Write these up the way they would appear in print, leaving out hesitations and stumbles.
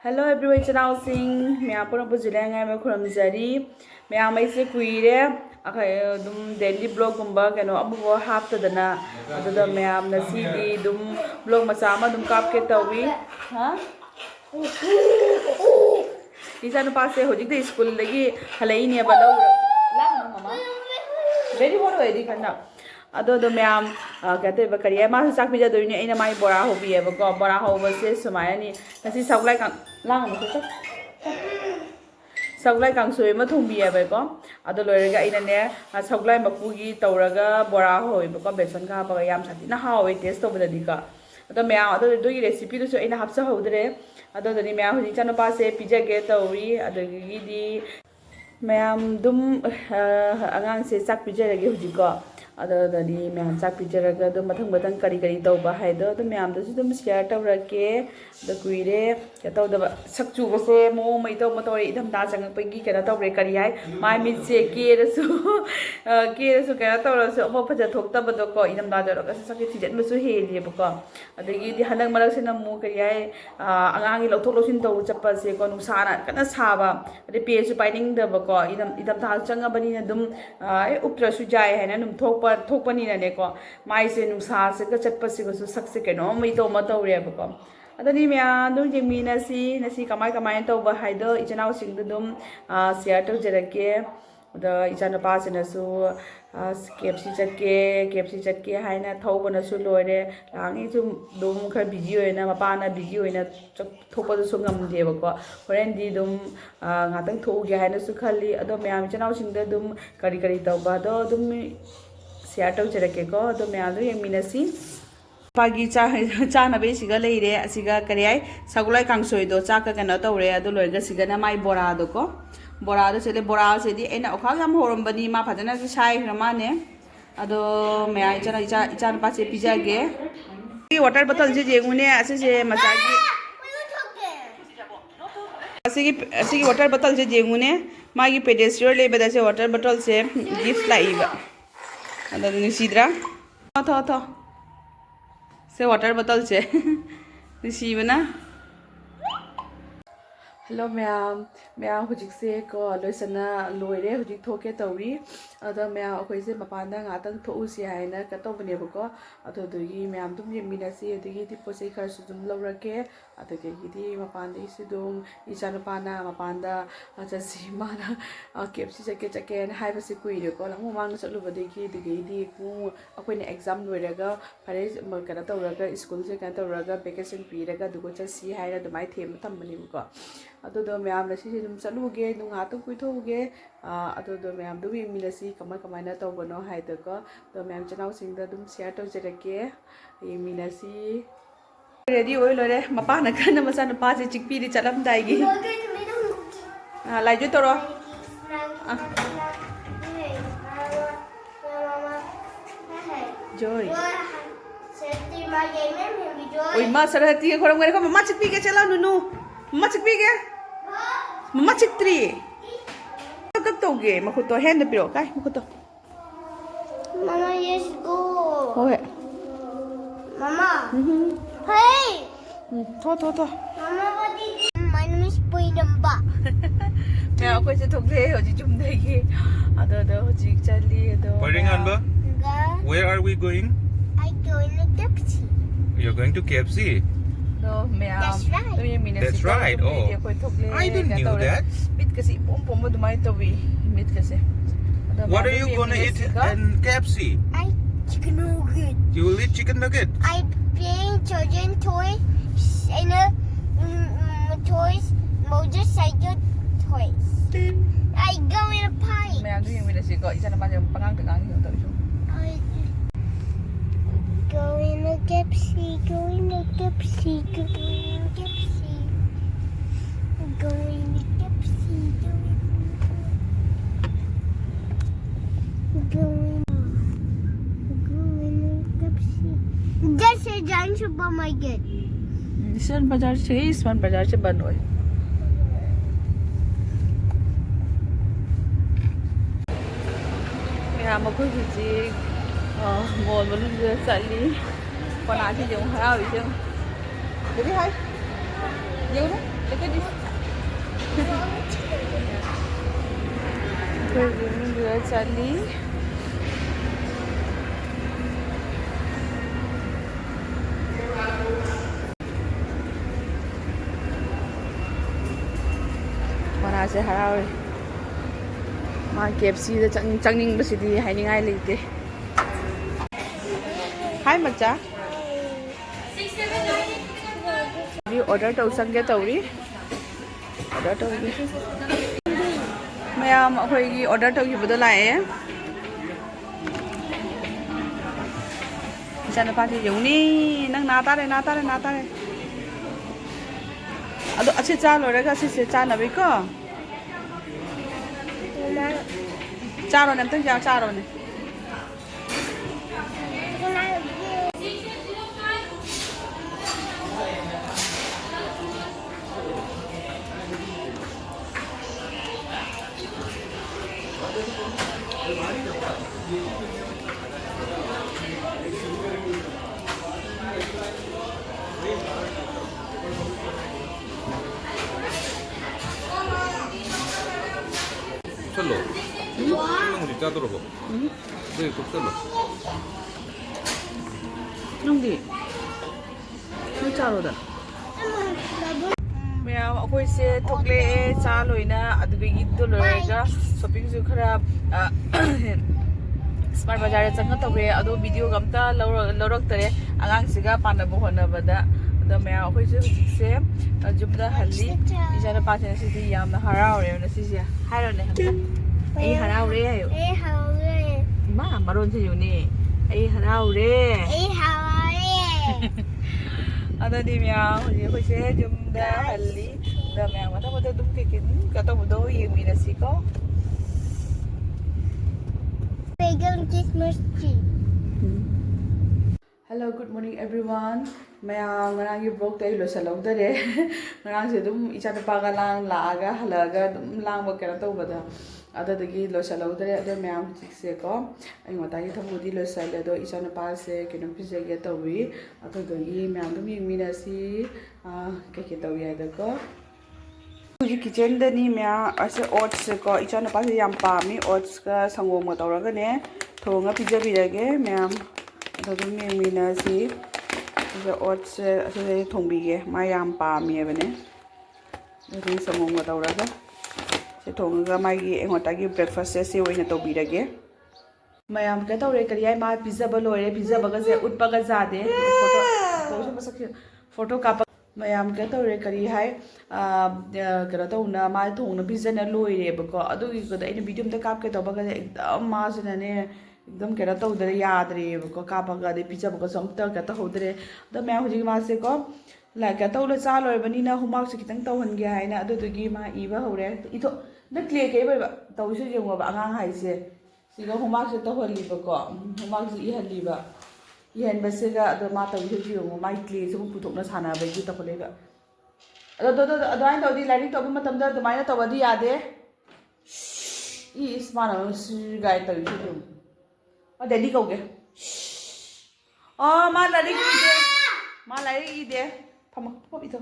Hello everyone, channel sing. Me apun apu jilang ay me kuram jari. Me amai se kuire. Akai dum daily blog gumba kano abu wo half to dana. Ado da me am nasi di dum blog masama dum kap ke tawi. Ha? Isa no passe hojik de school lagi halai ni abalo. Lang mama. Very what way kana. Ado do ma'am कहते हैं बकरिया माँ से चाक pizza दो इन्हें इन्हें माई बड़ा हो भी है बको बड़ा हो बसे सुमाया नहीं नसी सगलाई का लांग मुझे सगलाई कांगसोई में थोंबी है बको अदो लोरेगा इन्हें सगलाई मकुगी तौरगा बड़ा हो बको बेसन का बगा याम साथी ना हाँ वे टेस्ट तो बता दिका अदो मैम अदो दो ये रेसिपी तो सो इन्हें हफ्सा हो उधरे अदो दो नहीं मैम हुजी चनो पास से पिज़्ज़ा के तौरी अदो ये दी मैम दुम आगांग से चाक पिज़्ज़ा लगे हुजी को अदोदनी मैम चाक पिजरगा दो मथंग मथंग करी करी तौबा हाइदो तो मैम दसु दुम शेयर तौरके द कुइरे के तौदबा सक्चु बसे मो मै तो मतोरे इदम दा जंगपगी केना तौरे करी हाय माय मिसे केरसु केना तौरसु अमो फजा थोक्तबदो को इदम दा जरगा सके थिजन मसु हेलिबको अदगी दि हनंग मरसना मो करी हाय आंगांगी लौथोक लौसिन तौ चप्पसे को नुसाना कना साबा अदे पेसु पाइनिंग दबको इदम दा जंगबनी दुम उप्त्रसु जाय हैना नुम थोपनी ने को माई से नुसा से का चटपसी को सक्से के नो मई तो मतौरे बको अदनी म्या दु जेमीनासी नसी कमाय कमाय तो बहाइदो इचनाव सिंग दुम शेयर तो जरके द इचना पास नसु केएफसी चटके हाइना थौबनसु लोरे लांगी जुम दुम खर बिजी होइना मपाना बिजी होइना थोपदु सु ngamde बको होरेन दि दुम ngaतंग थोगे हाइनासु खली अदो म्या इचनाव सिंग दुम करी करी तौबा दो दुम शेयर तो जरके को तो मैं आलू यमीनसी पागी चानबे सिगा लेरे असिगा करियाय सगुलाई कांगसोय दो चाक कनो तौरे अदो लोइगा सिगा माई बोरा दो को बोरा दो चले बोरा से दी एना ओखा याम होरमबनी मा फजना से साइ रमाने अदो मैं इचान पासे पिज्जा गे वाटर बोतल जे जेगुने असे मसागी असिगी वाटर बोतल जे जेगुने मागी पेडेस्ट्रियल लेबदा से वाटर बोतल से गिफ्ट लाइबा अदो निसीद्रा थो से वाटर बोतल से निसीबना हेलो मैम हुजिक से को लोइसना लोइरे हुजिक थोके तौरी अदो मैम अखोइ से मपानदा ngaतंग थोउसी हाइना कतोबने बको अदो दुगी मैम तुम येमिनासी अदगी दि पोसे खरसु तुम लौरके अदगी दि मपानदि से दुम इचानो पाना मपानदा जसी माना केएफसी चके हाइबसे कुइरे को लमु मांग चलुबदगी दिगी दि कु अखोइने एग्जाम लोइरगा फरे कना तौरगा स्कूल से कना तौरगा वेकेशन पीरगा दुगो चसी हाइरा दुमाइ थेम तमबनि बको अदो मैम नसी दुम चलुगे नुंगातो कुइथोगे अदो मैम दु येमिनासी कमाय तौबनो हाइदको तो मैम चनाव सिंग दुम शेयर तौजरके येमिनासी रेडी ओइ लोरे मपाना कन मसा नुपा से चिकपीरी चलमदाइगी लाइजु तोरो जोय ओइ मा सरहती खोरम गरे को मम्मा चिकपी के चला नुनु मम्मा चिकपी के मम्मा चिकत्री कब तोगे मखुतो हैंड पिरो काय मखुतो Mama, let's go. होय Mama. Hey. थो Mama, what did you? My name is Poinamba. मैं अखोइ से थोकले होजि जुमदेगी अदो होजि चली अदो Poringanba, where are we going? I go in a taxi. You're going to KFC? तो मैं That's right. तो ये minute That's right. Oh, I didn't know that. मिट कसी पom दुमाई तो भी मिट कसे What are you gonna eat in KFC? I chicken nugget. You will eat chicken nugget. I playing children toys and toys, motorcycle toys. I go in a pie. मैं आगे ये minute से को इतना बार पंगांग तंगांग ही होता है I go in a Pepsi, go in a Pepsi, go in a Pepsi, go in a Pepsi, go in a Pepsi. That's a giant supermarket. इस्वान बाजार से बंद हुए मैं मखोइ हुजी मॉल मनुंग चली पनाची जो हरावी जो देबी हाय येउ ना लेके ꯈꯔ ꯆꯠꯂꯤ ꯃꯅꯥꯁꯦ ꯍꯔꯥꯎꯔꯤ ꯃꯥ KFCꯗ ꯆꯪꯅꯤꯡꯕꯁꯤꯗꯤ ꯍꯥꯏꯅꯤꯡꯉꯥꯏ ꯂꯩꯇꯦ ꯍꯥꯏ ꯃꯆꯥ order tau sang ge tauri order tau gi mayam akhoi gi order tau gi bodo lae jana pa ti yuni nang na tare ado ache cha lo ra ga se cha na bi ko cha ro nem tang cha ro ne Solo. Nung di catur kok. Deh, kok solo. nung di nu cha ro da mayam akhoi se thokle cha loina adugi giddo loraga shopping ju khara smart bazaar changa tawre ado video gamta lorok tare angang siga panaba honabada ado mayam akhoi se hujik se jumda halli ijana pathena sidi yamna haraure na sisi hairo ne hamta ai haraure ayo ma maron se yuni ai haraure ada di mayam hujik se jumda halli da mayam mata mata dum kekin kata bodo yemi na siko Christmas tree. Hello, good morning everyone. Mayang ngarang yu vlog tay lo salong dare. Ngarang se dum icha na paga lang laaga halaga dum lang ba kera taw bada. Ada dagi lo salong dare ada mayang chikse ko. Ay ngota gi thamudi lo sal do icha na pa se kinum pise ge tawi. Ada dagi mayang dum yimina si ke tawi ada ko. Uji kitchen da ni mya ase oats ko icha na pa se yam pa mi oats ka sangom ma tawra ga ne thonga pija birage myam adum yemina si the oats ase thongbige ma yam pa mi bane ri sangom ma tawra ga se thonga ma gi engota gi breakfast se oina to birage mayam ka tawre kari ai ma pizza ba lore pizza ba ga se utpa ga jade photo ka mayam ka tawre kari hai kara tawna ma thongna bizana loire bako adugi ko da ina video ta kap ke to baga ekdam ma sina ne ekdam kara tawdare yadre bako kapa ga de pizza bako som ta ka ta hodre da ma huji ma se ko la ka tawla cha loi bani na humak se kitang tawhan ge haina adugi ma iba hore ito na clear ke ba tawsu je ngo ba angang hai se siga humak se tawhali bako humak se ihali ba yen basega ado ma tawsu je ngo mai clear se puthokna sana ba gi ta kholega adai tawdi lari tawbi matamda adumai tawadi yade is mana su gai tawi su daddy kauge ma lari ide thama pop ito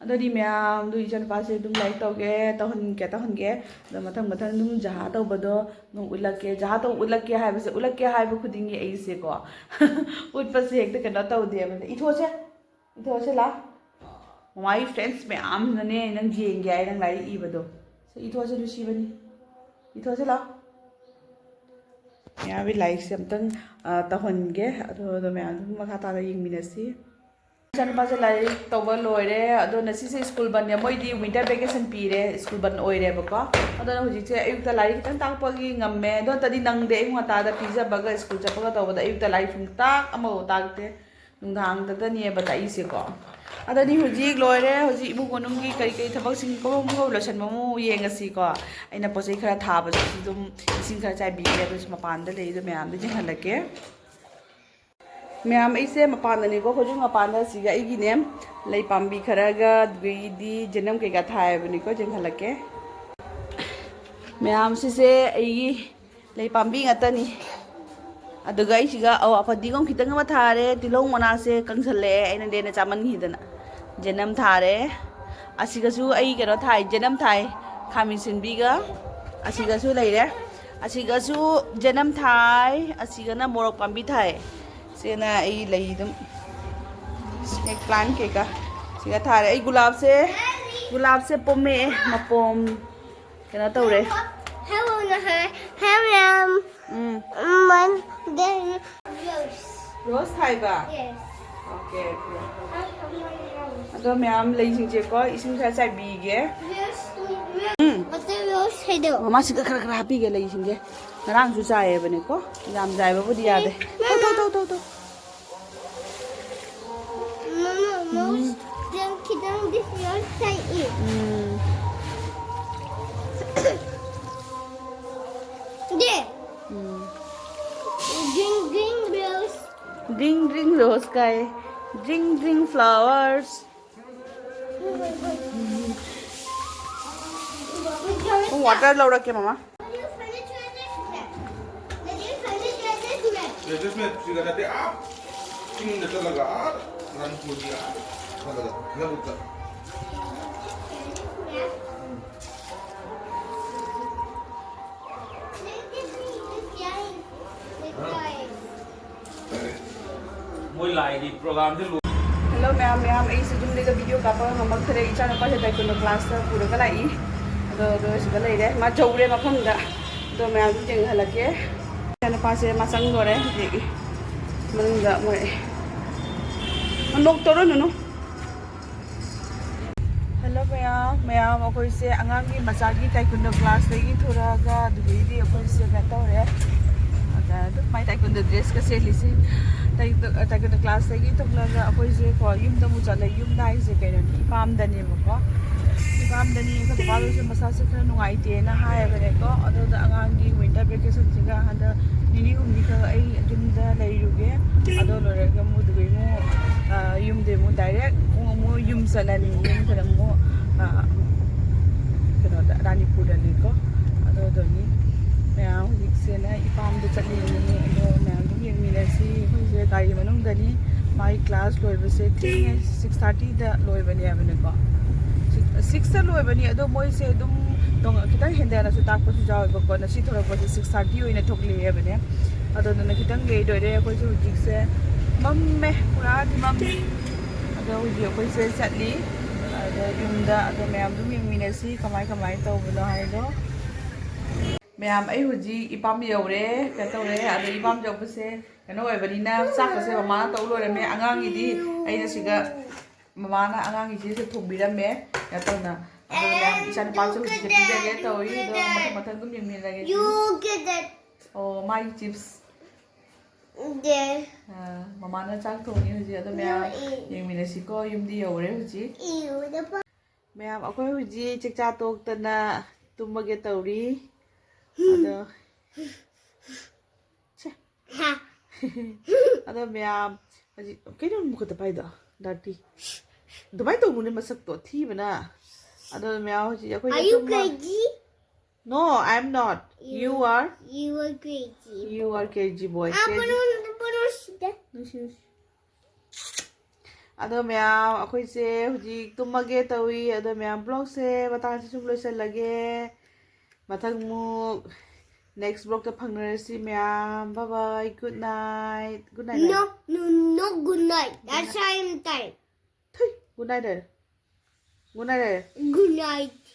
adadi myam du ijan pase dum like tawge tahun ge da mathang dum jaha tawbado nu ulake jaha taw ulake haiba khudingi ai se ko utpase hekta kana tawde ithose la my friends me am nane nang jeng ge ai nang lai ibado so ithose lusi bani ithose la ya we like something tahon ge ado me am makha ta la ying minasi chan pa se lai tawba loire ado nasi se school ban ya moi di winter vacation pire school ban oire bako ado na huji che ayuk ta lai kitang tak pagi ngamme do tadi nang de ngwa ta da pizza baga school cha paga tawba da ayuk ta lai fung tak amo tak te nungdang ta ni ba ta ise ko adani huji loire huji ibu gonungi kari thabak sing ko losan mamu yengasi ko aina posai khara thaba su dum sing khara chai bi ke dus mapan da lei do me am de jing halake me am ise mapan ni ko hoju mapan da siga igi nem lei pambi khara ga di janam ke ga thai bani ko jing halake me am se ai lei pambi ngatani aduga isiga aw apadigom kitang ma thare tilong mana se kangsalle aina de na chaman hidana janam thare asiga su ai kero thai janam thai khamin sinbiga ꯑꯁꯤꯒꯁꯨ ꯂꯩꯔꯦ ꯑꯁꯤꯒꯁꯨ ꯖꯅꯝ ꯊꯥꯏ ꯑꯁꯤꯒꯅ ꯃꯣꯔꯣꯛ ꯄꯥꯝꯕꯤ ꯊꯥꯏ ꯁꯤꯅ ꯑꯩ ꯂꯩ ꯑꯗꯨꯝ snack plan ꯀꯩꯀꯥ ꯁꯤꯒ ꯊꯥꯔꯦ ꯑꯩ ꯒꯨꯂꯥꯞꯁꯦ ꯄꯣꯝꯃꯛꯑꯦ ꯃꯄꯣꯝ ꯀꯩꯅꯣ ꯇꯧꯔꯦ Hello. Then rose. ꯔꯣꯁ ꯊꯥꯏꯕ Yes. ꯑꯣꯀꯦ ꯑꯗꯣ ꯃꯌꯥꯝ ꯂꯩꯁꯤꯡꯁꯦꯀꯣ ꯏꯁꯤꯡ ꯈꯔ ꯆꯥꯏꯕꯤꯒꯦ What's the rose head? ꯃꯃꯥꯁꯤꯒ ꯈꯔ ꯍꯥꯞꯄꯤꯒꯦ ꯂꯩꯁꯤꯡꯁꯦ ꯉꯔꯥꯡꯁꯨ ꯆꯥꯏꯌꯦꯕꯅꯦꯀꯣ ꯌꯥꯝ ꯆꯥꯏꯕꯕꯨꯗꯤ ꯌꯥꯗꯦ ꯇꯧ Mama, most then this rose say it. There. Green rose. Dring rose sky dring flowers water laurake mama जिसमें सीधा रहते आप तीन जगह लगा रन को दिया लगा ना होता मोई लाइव प्रोग्राम से hello ma'am ai se jum lega video ka pa hamak thare icha na pa se dai kono class ta pura ka lai do sida lai re ma chawre ma pham da do ma'am ju jeng halake icha na pa se ma sang do re ji mang da moi nok to ro no hello ma'am akoi se angang gi macha gi taekwondo class dai gi thora ga du di akoi se ga to re aga du mai taekwondo dress ka se li se taekwondo class dagi toklaga akoi se ko yumda mu chala yumda ai se kaino ipam dani ko ipam dani ka balo se masa se khara nungai te na hai bane ko ado da angang gi winter vacation siga handa nini umni ka ai yumda leiruge ado lore ga mu du mu yumde mu direct mu yum salani yum kara mu kano da ranipur dani ko ado do ni maya hujik se na ipam da chali ni ado maya gi minasi hujik gari manung dani my class loibase 6:30 da loibani abane ko 6 da loibani ado moi se dum dong kitang hendana su tak pasu jaw ko na si thora ko 6:30 oina thokli abane ado na kitang le do re ko ju hujik se mamme pura di mamme ado hujik ko se chatli ado yumda ado mayam dum minasi kamai tawbulo hai do ma'am आई हुजी इपाम यौरे क्या तौरे अदो इपाम जौबसे कनो ओइबनिना चाकसे ममाना तौ लोरमे अंगांगिदी आइना सिगा ममाना अंगांगिजी से थोबिरमे क्या तौना अदो मैम इसान पास हुजी के पिजागे तौई दो मथन गुम यमिलागे You get that. Oh my chips There. ममाना चाक थोनी हुजी अदो मैम यमिनसिको युमदी यौरे हुजी Ew, the मैम अखोय हुजी चिकचा तोक्तना तुमगे तौरी अदो ha. अदो मैम हजी केनो मुखत पाइदा डाटी दुबाई तो मुने मसक तो थी बना अदो मैम हजी अखोय Are you crazy? No, I am not. You are You are crazy. KG boy. अदो मैम अखोय से हजी तुमगे तवी अदो मैम ब्लॉग से बतांग से सुम लोइसन लगे मथंग मु नेक्स्ट ब्लॉग तो फंगनरसी ma'am bye bye good night No, good night. That's time. Good night Good night.